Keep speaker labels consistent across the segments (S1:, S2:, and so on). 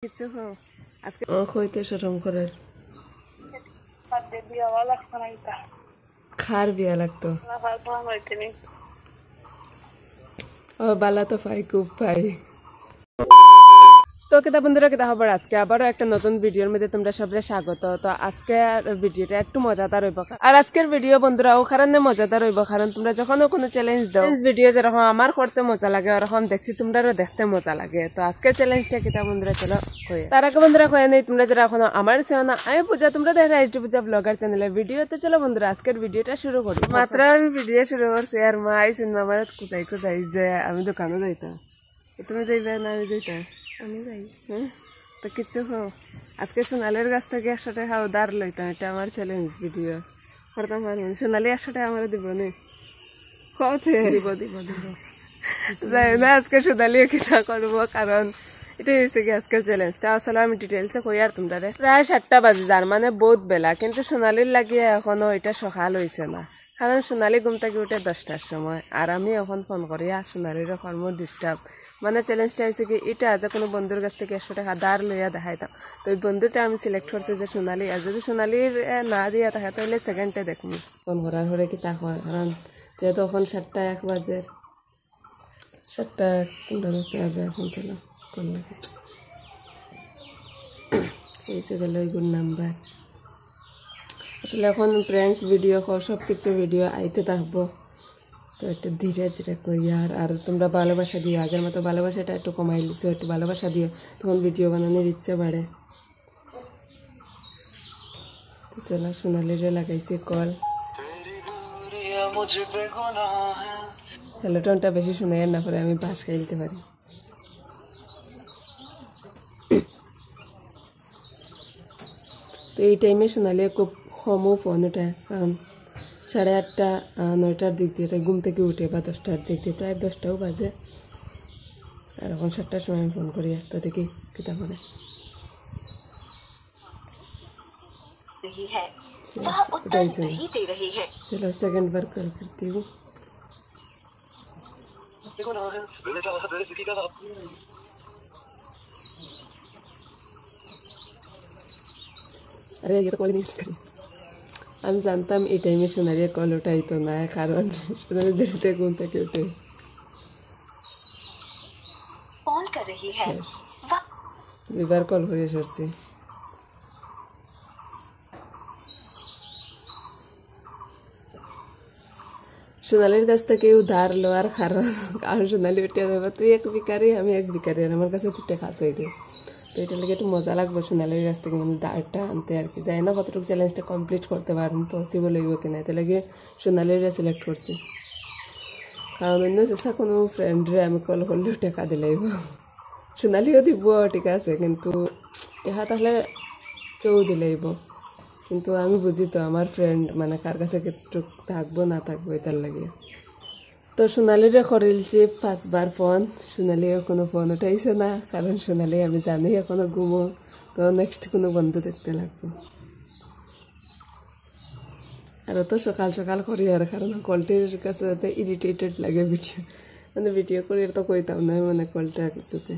S1: কিছু হো আজকে কইতে শরম করে খার বিয়া লাগতো ও বালা তো পাই খুব পাই তো কেতা বন্ধুরা কেতা খবর আজকে আবারও একটা নতুন ভিডিওর মধ্যে তোমরা সবাই স্বাগত তো আজকে ভিডিওটা একটু মজাদার হইব আর আজকের ভিডিও বন্ধুরা ও কারণে মজাদার হইব কারণ তোমরা যখন কোনো চ্যালেঞ্জ দাও ভিডিও যেরকম আমার করতে মজা লাগে ওরকম দেখছি তোমরাও দেখতে মজা লাগে তো আজকের চ্যালেঞ্জটা কেতা বন্ধুরা চলো কই তার আগে বন্ধুরা কয়ে নেই তোমরা যারা এখনো আমার চেও না আমি পূজা তোমরা দেখো এইচডি পূজা ব্লগার চ্যানেলের ভিডিও তো চলো বন্ধুরা আজকের ভিডিওটা শুরু করি মাত্র আমি ভিডিও শুরু করছি আর মা আইসেন আমার কোথায় কোথায় যে আমি দোকানে যাইতাম তুমি যাইবে না আমি যাইতাম আমি যাই হ্যাঁ তো কিছু হো আজকে সোনালির কাছ থেকে 100 টাকা উধার লইতাম এটা আমার চ্যালেঞ্জ ভিডিও করতাম পারবেন সোনালি 100 টাকা আমার দিব না কতে দিব দিব দিব যাই না আজকে সোনালিও কিনা করবো কারণ এটা হয়েছে কি আজকের চ্যালেঞ্জটা আসলে আমি ডিটেলসে কই আর তোমরা প্রায় 7টা বাজে যার মানে বহুত বেলা কিন্তু সোনালির লাগিয়ে এখনো এটা সকাল হয়েছে না কারণ সোনালি ঘুম থেকে উঠে 10টার সময় আর আমি এখন ফোন করি আর সোনালির কর্ম ডিস্টার্ব মানে চ্যালেঞ্জটা হয়েছে কি এটা যে কোনো বন্ধুর কাছ থেকে 100 টাকা ধার লইয়া দেখাইতাম তো ওই বন্ধুটা আমি সিলেক্ট করছি যে সোনালি আর যদি সোনালির না দিয়া থাকে তাহলে সেকেন্ডে দেখবো ফোন করার পরে কি তা হয় কারণ যেহেতু এখন 7টা 1 বাজে 7টা 15 এখন চলো করলে হয়েছে গেল ওইগুলো নাম্বার আসলে এখন প্র্যাঙ্ক ভিডিও সব কিছু ভিডিও আইতে থাকবো তো একটু ধীরে ধীরে কই আর তোমরা ভালোবাসা দিও আগের মতো ভালোবাসাটা একটু কমাই লিছো একটু ভালোবাসা দিও তখন ভিডিও বানানোর ইচ্ছে বাড়ে তো চলো সোনালিরে লাগাইছি কল হ্যালো টোনটা বেশি শোনাই না পরে আমি বাস খাইতে পারি তো এই টাইমে সোনালি খুব কমও ফোন ওঠায় কারণ 8:30 9টার দিক দিয়ে তাই ঘুম থেকে উঠে বা 10টার দিক দিয়ে প্রায় 10টাও বাজে আর এখন 7টার সময় আমি ফোন করি তো দেখি কিতা করে चलो सेकंड बार कॉल करती हूँ अरे ये तो कॉल नहीं करी আমি জানতাম এই টাইমে সোনালি কল উঠাইতো না কারণ সোনালি দেরিতে ঘুম থেকে উঠে কল कर रही है দুইবার কল করে সরছি সোনালির কাছ থেকে উধার লোয়ার কারণ সোনালি উঠে যাবে তুই এক ভিখারি আমি এক ভিখারি আর আমার কাছে দুটো খাস হয়ে গে তো এটা লেগে একটু মজা লাগবে সোনালির কাছ থেকে মানে দাঁড়টা আনতে আর কি যাই না কতটুকু চ্যালেঞ্জটা কমপ্লিট করতে পারবেন পসিবল হইব কিনা এটা লেগে সোনালিরা সিলেক্ট করছি কারণ অন্য চেষ্টা কোনো ফ্রেন্ডরে আমি কল করলেও টাকা দিলেইব সোনালিও দিব ঠিক আছে কিন্তু টাকা তাহলে কেউ দিলেইব কিন্তু আমি বুঝি তো আমার ফ্রেন্ড মানে কার কাছে কেটুক থাকবো না থাকবো এটার লাগে তো সোনালিরে করিলছি 5বার ফোন সোনালিও কোনো ফোন উঠাইছে না কারণ সোনালি আমি জানি এখনো ঘুমো তো নেক্সট কোনো বন্ধু দেখতে লাগবো আর তো সকাল সকাল করি আর কারণ কলটির কাছে যাতে ইরিটেটেড লাগে ভিডিও মানে ভিডিও করি তো কইতাম না মানে কলটা কিছুতে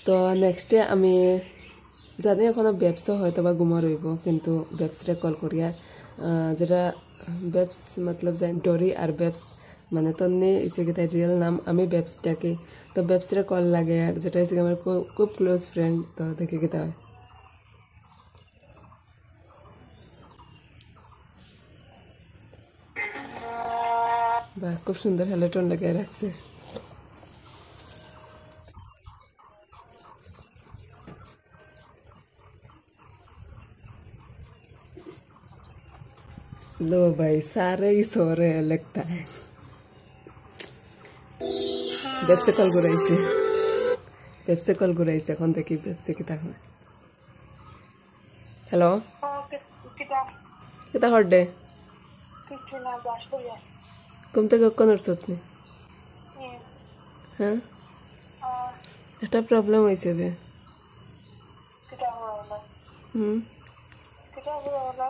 S1: তো নেক্সটে আমি জানি এখনো ব্যবসা হয়তো বা ঘুমা রইব কিন্তু ব্যবসাটা কল করি আর যেটা ব্যবস মতলব যাই ডরি আর ব্যবস মানে তো নেই ইসে কি তাই রিয়েল নাম আমি ব্যবসটাকে তো ব্যবসাটা কল লাগে আর যেটা হচ্ছে আমার খুব ক্লোজ ফ্রেন্ড তো দেখে কি হয় বা খুব সুন্দর হ্যালো টোন লাগাই রাখছে लो भाई सारे ही सो रहे हैं लगता है वेबसे कॉल घुराइছে এখন দেখি वेबसे কিতা হয় হ্যালো কিতা হডে কিছু না বাস করি ঘুম থেকে কখন উঠছত নি হ্যাঁ একটা প্রবলেম হয়েছে বে কিতা হলো কিতা হলো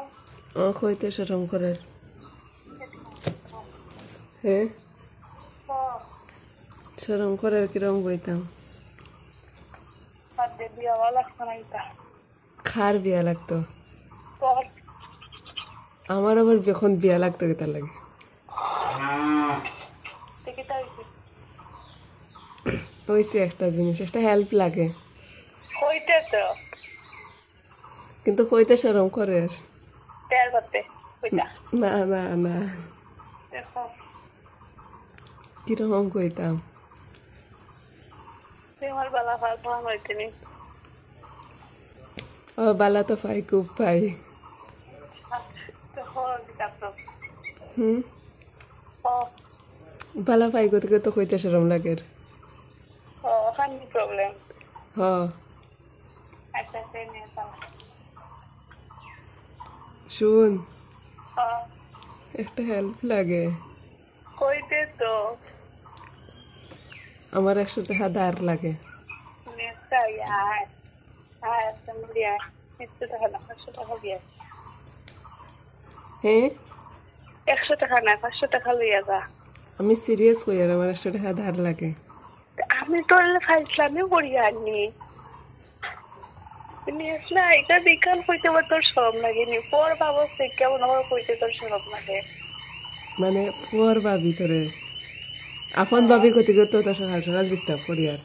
S1: কইতে শরম করে হ্যাঁ শরম করে কিরম বইতাম খার বিয়া লাগতো আমার আবার এখন বিয়া লাগতো কেতার লাগে হয়েছে একটা জিনিস একটা হেল্প লাগে কিন্তু কইতে শরম করে না না না কিরকম কইতাম ও বালা তো পাই খুব পাই বালা পাই কত কত কইতে শরম লাগে হ শুন একটা হেল্প লাগে আমার 100 টাকা ধার লাগে হ্যাঁ
S2: 100 টাকা না 500 টাকা লইয়া যা
S1: আমি সিরিয়াস কই আর আমার 100 টাকা ধার লাগে
S2: আমি তো ফাইসলামে পড়ি আনি না এটা বিকাল হইতে তোর শরম লাগেনি পর বাবা কেমন আমার হইতে তোর শরম লাগে
S1: মানে পর ভাবি তোরে আপন ভাবি কতি কত তো সকাল সকাল ডিস্টার্ব করি আর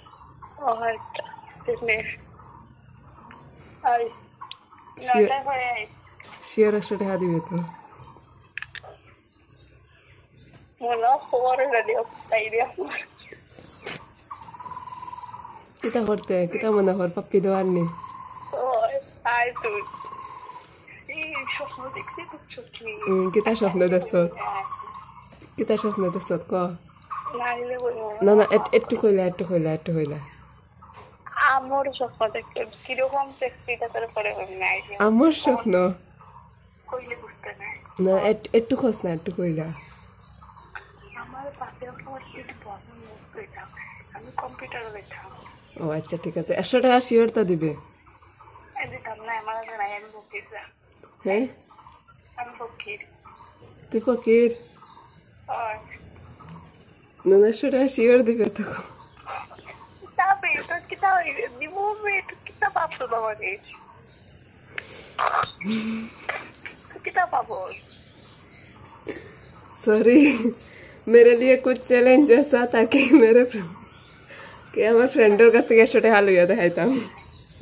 S1: শিওর 100 টাকা দিবে তো কিতা করতে কিতা মনে কর পাপ্পি দেওয়ার নি কিতা স্বপ্ন দেখছ কিতা স্বপ্ন দেখছ ক না না একটু কইলা
S2: আমার স্বপ্ন দেখতে কিরকম
S1: আমার স্বপ্ন
S2: কইলে বুঝতে নাই
S1: না একটু খোঁজ না একটু কইলা
S2: আমার পাশে আমি কম্পিউটারে দেখতাম
S1: ও আচ্ছা ঠিক আছে 100 টাকা শিওর তো দিবে হ্যাঁ তুই ফকির না 100 টাকা শিওর দিবে তো सॉरी मेरे लिए कुछ चैलेंज ऐसा था कि আমার ফ্রেন্ডের কাছ থেকে 100 টাকা লইয়া দেখাইতাম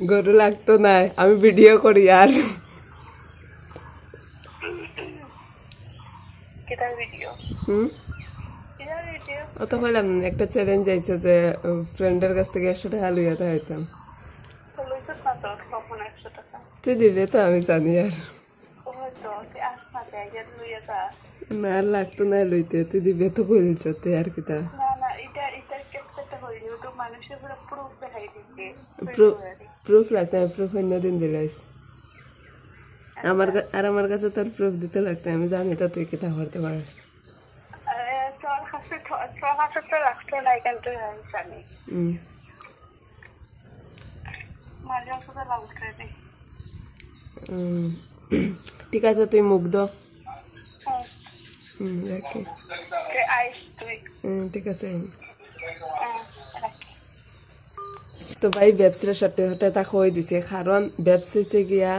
S1: গরু লাগতো না আমি ভিডিও করি আর ও তো কইলাম একটা চ্যালেঞ্জ আইছে যে ফ্রেন্ডের কাছ থেকে 100 টাকা লইয়া দেখাইতাম তুই দিবে তো আমি জানি আর না লাগতো না লইতে তুই দিবে তো বলছ তুই আর কিতা প্রুফ লাগতো প্রুফ অন্য দিন দিলাইস আমার কাছে তোর প্রুফ দিতে লাগতো আমি জানি তো তুই কিতা করতে পারিস ঠিক আছে তুই মুখ দাও ঠিক আছে তো ভাই ব্যবসার সাথে সাথে তা হয়ে দিছে কারণ ব্যবসা হচ্ছে গিয়া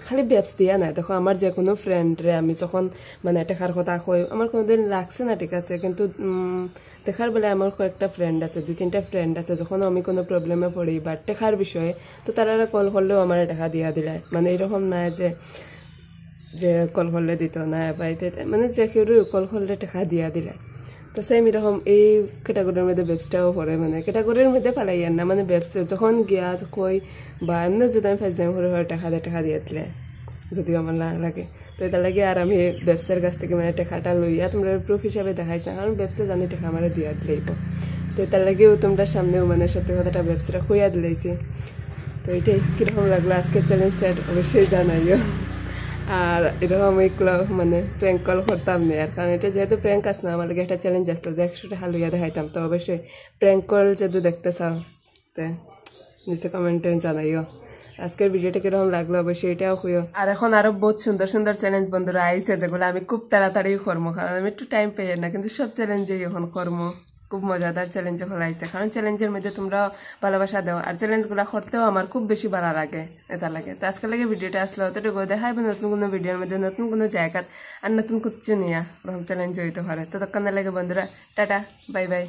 S1: খালি ব্যবসা দিয়া নাই দেখো আমার যে কোনো ফ্রেন্ডরে আমি যখন মানে টেকার কথা কই আমার কোনোদিন লাগছে না ঠিক আছে কিন্তু দেখার বেলায় আমার কয়েকটা ফ্রেন্ড আছে 2-3টা ফ্রেন্ড আছে যখন আমি কোনো প্রবলেমে পড়ি বা টেকার বিষয়ে তো তারা কল করলেও আমার টাকা দিয়া দিলাই মানে এরকম না যে কল করলে দিত না বাড়িতে মানে যে কেউ কল করলে টাকা দিয়া দিলাই তো সেম এরকম এই ক্যাটাগরির মধ্যে ব্যবসাটাও পড়ে মানে ক্যাটাগরির মধ্যে ফেলাই আর না মানে ব্যবসা যখন গিয়া কই বা এমনি যদি আমি ফাইজলাম করে টাকা দিয়ে দিলে যদিও আমার লাগে তো এটা লাগে আর আমি ব্যবসার কাছ থেকে মানে টাকাটা লইয়া তোমরা প্রুফ হিসাবে দেখাইছা কারণ ব্যবসা জানি টাকা আমার দিয়া দিলেইব তো এটা লাগেও তোমরা সামনেও মানে সত্যি কথাটা ব্যবসাটা কইয়া দিলেইছি তো এটাই কীরকম লাগলো আজকের চ্যালেঞ্জটা অবশ্যই জানাইও আর এরকম এইগুলো মানে প্র্যাঙ্ক কল করতাম না আর কারণ এটা যেহেতু প্র্যাঙ্ক আস না আমার লাগে একটা চ্যালেঞ্জ আসতো যে 100 টাকা লইয়া দেখাইতাম তো অবশ্যই প্র্যাঙ্ক কল যদি দেখতে চাও তো নিচে কমেন্টে জানাইও আজকের ভিডিওটা কিরকম লাগলো অবশ্যই এটাও খুঁজো আর এখন আরো বহুত সুন্দর সুন্দর চ্যালেঞ্জ বন্ধুরা আইসে যেগুলো আমি খুব তাড়াতাড়ি করবো কারণ আমি একটু টাইম পাই না কিন্তু সব চ্যালেঞ্জেই এখন করবো খুব মজাদার চ্যালেঞ্জে ফেলাইছে কারণ চ্যালেঞ্জের মধ্যে তোমরা ভালোবাসা দাও আর চ্যালেঞ্জগুলো করতেও আমার খুব বেশি ভালো লাগে এটা লাগে তো আজকে লাগে ভিডিওটা আসলে অতটুকু দেখাইবে নতুন কোনো ভিডিওর মধ্যে নতুন কোনো জায়গা আর নতুন কিছু নিয়ে চ্যালেঞ্জ হইতে পারে ততক্ষণ লাগে বন্ধুরা টাটা বাই বাই